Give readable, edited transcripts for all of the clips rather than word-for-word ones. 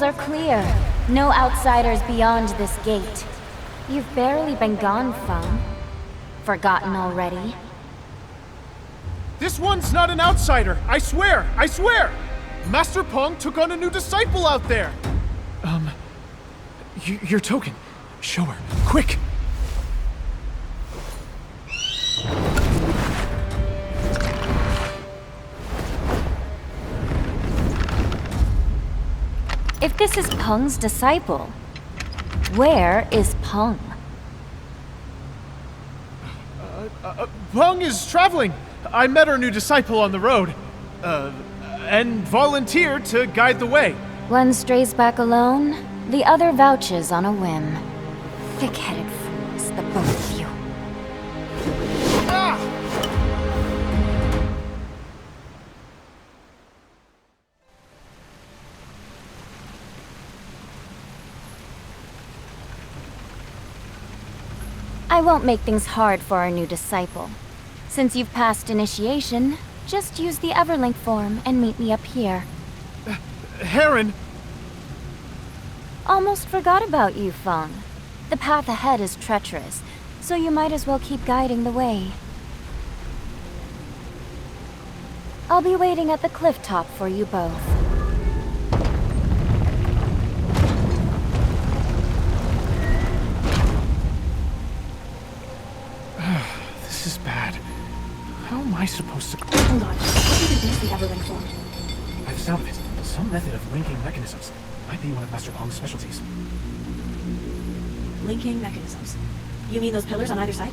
signals are clear. No outsiders beyond this gate. You've barely been gone, Feng. Forgotten already? This one's not an outsider! I swear! I swear! Master Pong took on a new disciple out there! Your token. Show her. Quick! If this is Peng's disciple, where is Peng? Pong is traveling! I met our new disciple on the road. And volunteered to guide the way. One strays back alone, the other vouches on a whim. Thick-headed fools, the both of you. Ah! I won't make things hard for our new disciple. Since you've passed initiation, just use the Everlink form and meet me up here. Heron! Almost forgot about you, Feng. The path ahead is treacherous, so you might as well keep guiding the way. I'll be waiting at the cliff top for you both. This is bad. How am I supposed to... Hold on. What even is the Everlink form? By the sound of it, some method of linking mechanisms. Might be one of Master Pong's specialties. Linking mechanisms. You mean those pillars on either side?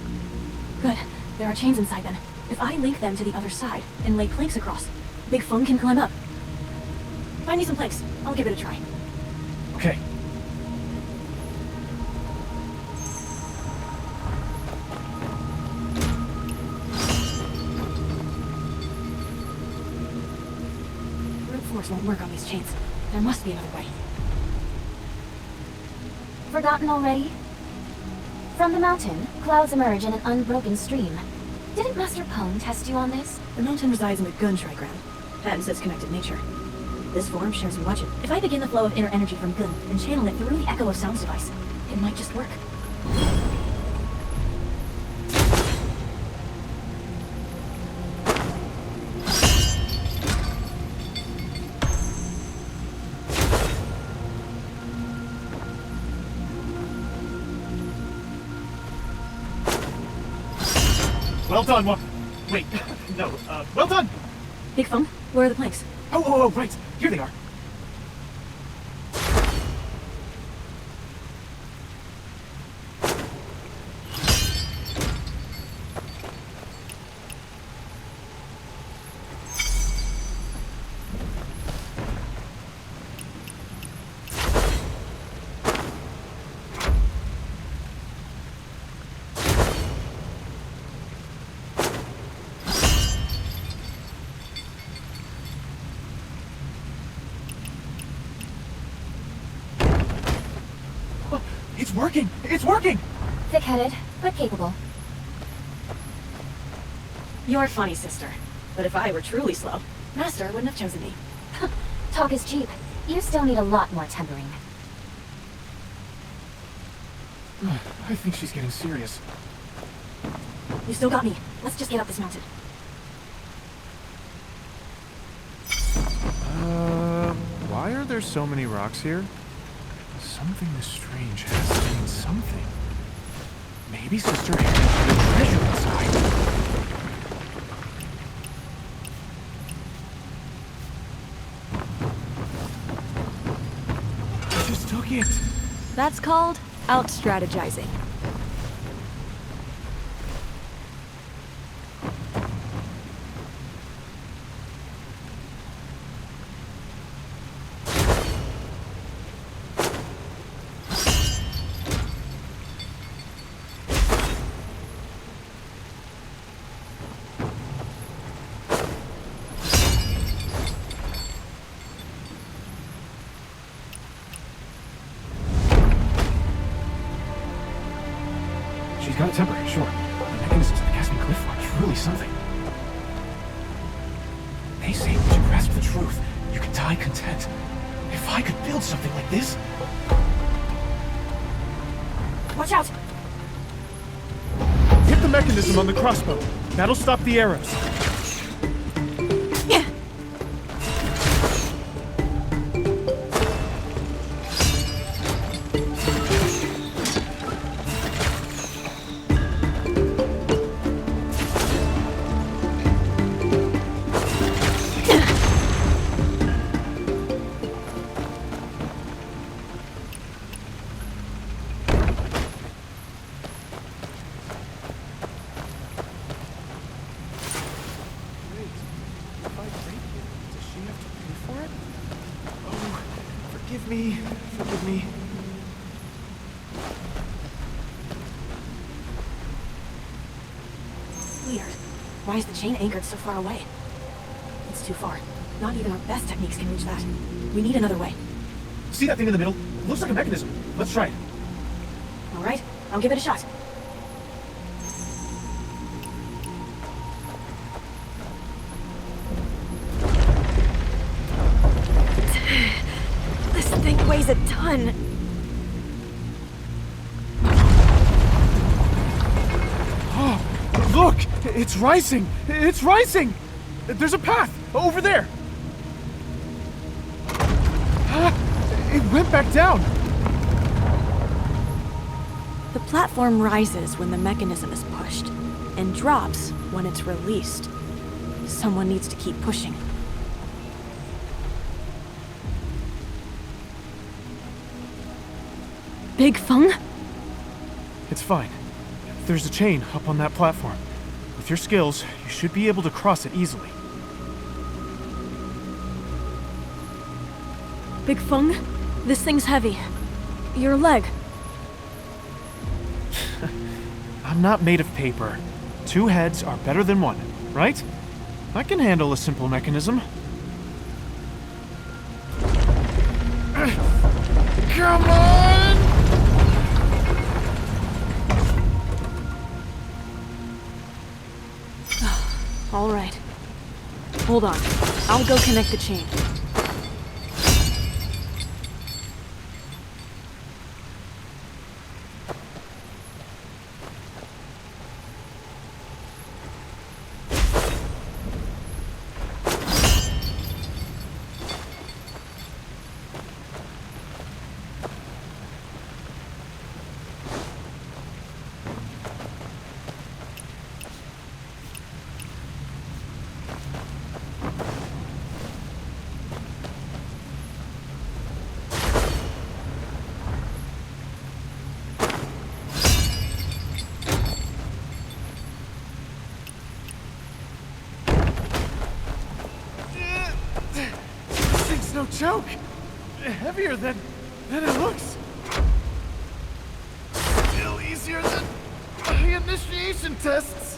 Good. There are chains inside them. If I link them to the other side and lay planks across, Big Feng can climb up. Find me some planks. I'll give it a try. Okay. Brute force won't work on these chains. There must be another way. Forgotten already? From the mountain, clouds emerge in an unbroken stream. Didn't Master Peng test you on this? The mountain resides in the Gun Tri-Ground, hence its connected nature. This form shares me watch it. If I begin the flow of inner energy from Gun and channel it through the Echo of Sounds device, it might just work. Well done, Wait, no, well done! Big Feng, where are the planks? Oh, right. Here they are. It's working! It's working! Thick-headed, but capable. You're funny, sister. But if I were truly slow, Master wouldn't have chosen me. Talk is cheap. You still need a lot more tempering. I think she's getting serious. You still got me. Let's just get up this mountain. Why are there so many rocks here? Something this strange has to mean something. Maybe Sister Hannah put a treasure inside. I just took it. That's called out-strategizing. She's got a temper, sure. The mechanisms of the Caspian Cliff are truly something. They say once you grasp the truth, you can die content. If I could build something like this... Watch out! Hit the mechanism on the crossbow. That'll stop the arrows. Forgive me. Weird. Why is the chain anchored so far away? It's too far. Not even our best techniques can reach that. We need another way. See that thing in the middle? Looks like a mechanism. Let's try it. Alright, I'll give it a shot. This thing weighs a ton. Oh, look! It's rising! It's rising! There's a path! Over there! It went back down! The platform rises when the mechanism is pushed, and drops when it's released. Someone needs to keep pushing. Big Feng? It's fine. There's a chain up on that platform. With your skills, you should be able to cross it easily. Big Feng? This thing's heavy. Your leg. I'm not made of paper. 2 heads are better than 1, right? I can handle a simple mechanism. Come on! All right. Hold on. I'll go connect the chain. No joke! Heavier than it looks! Still easier than the initiation tests!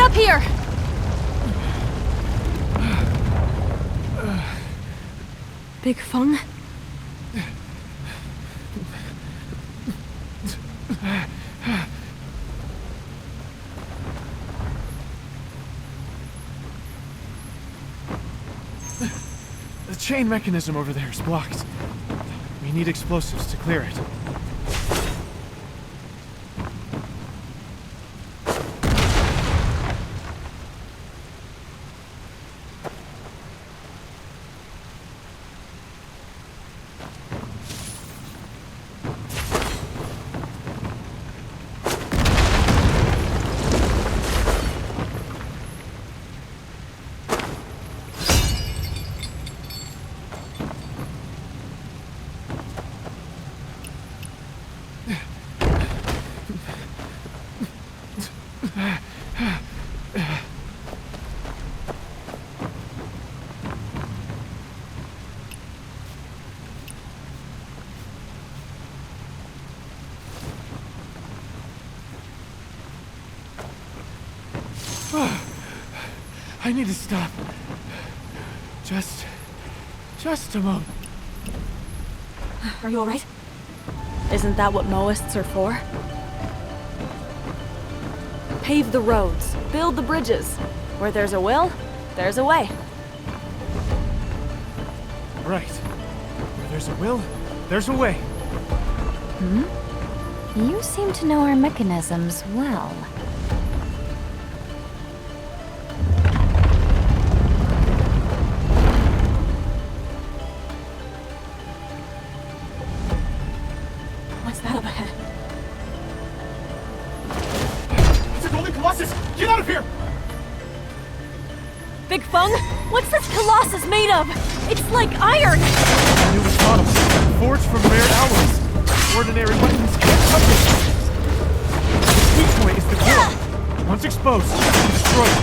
up here! Big Feng? The chain mechanism over there is blocked. We need explosives to clear it. I need to stop. Just a moment. Are you alright? Isn't that what Moists are for? Pave the roads, build the bridges. Where there's a will, there's a way. Right. Where there's a will, there's a way. You seem to know our mechanisms well. What's that up ahead? It's a golden colossus! Get out of here! Big Feng? What's this colossus made of? It's like iron! Newest model, forged from rare alloys. Ordinary weapons can't touch it. The weak point is the core. Once exposed, you can destroy it.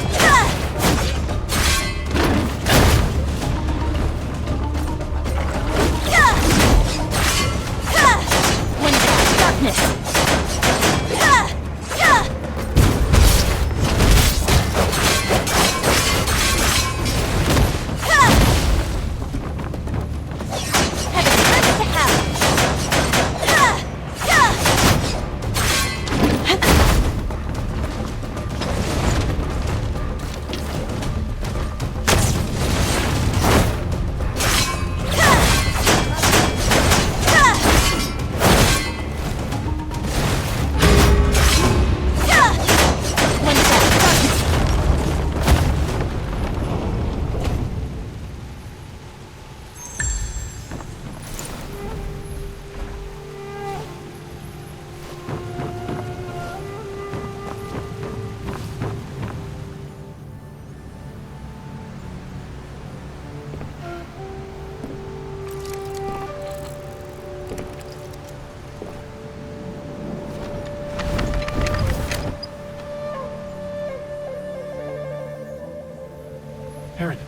Heron.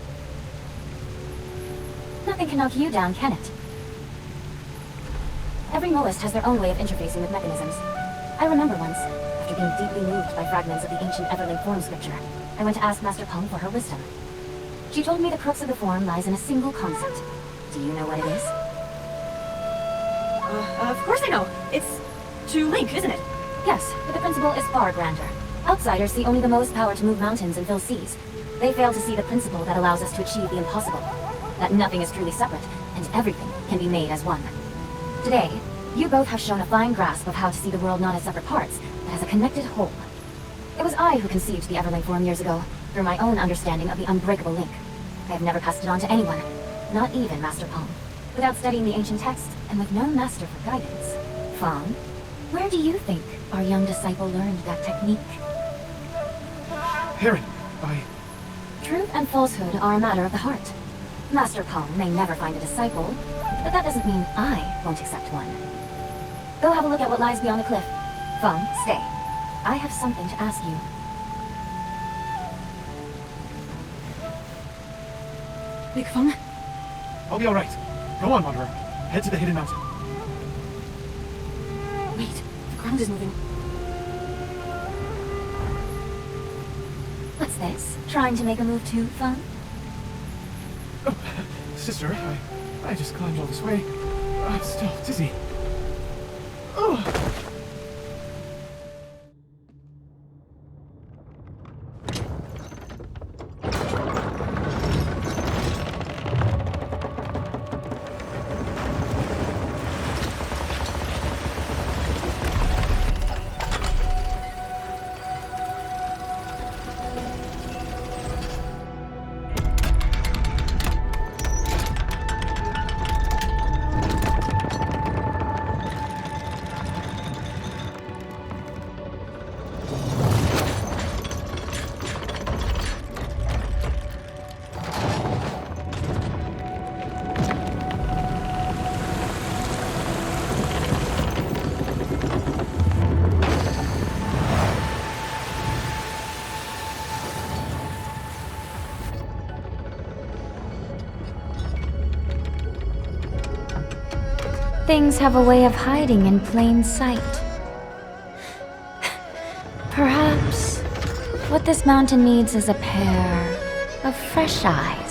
Nothing can knock you down, can it? Every Moist has their own way of interfacing with mechanisms. I remember once, after being deeply moved by fragments of the ancient Everlink form scripture, I went to ask Master Peng for her wisdom. She told me the crux of the form lies in a single concept. Do you know what it is? Of course I know. It's to link, isn't it? Yes, but the principle is far grander. Outsiders see only the most power to move mountains and fill seas. They fail to see the principle that allows us to achieve the impossible. That nothing is truly separate, and everything can be made as one. Today, you both have shown a fine grasp of how to see the world not as separate parts, but as a connected whole. It was I who conceived the Everlink form years ago, through my own understanding of the unbreakable link. I have never passed it on to anyone, not even Master Peng. Without studying the ancient text, and with no master for guidance. Feng, where do you think our young disciple learned that technique? Heron, Truth and falsehood are a matter of the heart. Master Peng may never find a disciple, but that doesn't mean I won't accept one. Go have a look at what lies beyond the cliff. Feng, stay. I have something to ask you. Big Feng? I'll be alright. Go on, Wanderer. Head to the Hidden Mountain. Wait, the ground is moving. What's this? Trying to make a move too fun? Oh, sister, I just climbed all this way. I'm still dizzy. Oh. Things have a way of hiding in plain sight. Perhaps what this mountain needs is a pair of fresh eyes.